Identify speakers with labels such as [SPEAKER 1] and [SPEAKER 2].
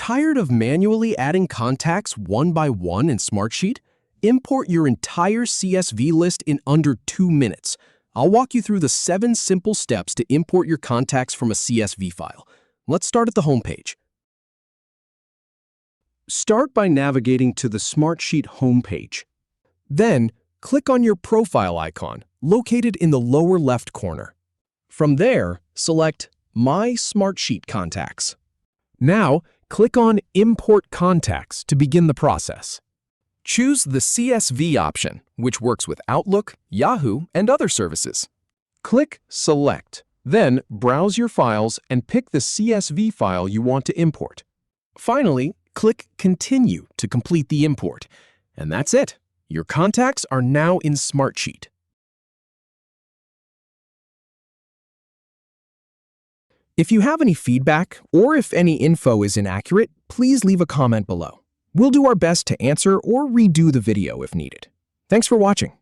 [SPEAKER 1] Tired of manually adding contacts one by one in Smartsheet? Import your entire CSV list in under 2 minutes. I'll walk you through the 7 simple steps to import your contacts from a CSV file. Let's start at the home page. Start by navigating to the Smartsheet homepage. Then, click on your profile icon, located in the lower left corner. From there, select My Smartsheet Contacts. Now, click on Import Contacts to begin the process. Choose the CSV option, which works with Outlook, Yahoo, and other services. Click Select. Then, browse your files and pick the CSV file you want to import. Finally, click Continue to complete the import. And that's it. Your contacts are now in Smartsheet. If you have any feedback or if any info is inaccurate, please leave a comment below. We'll do our best to answer or redo the video if needed. Thanks for watching.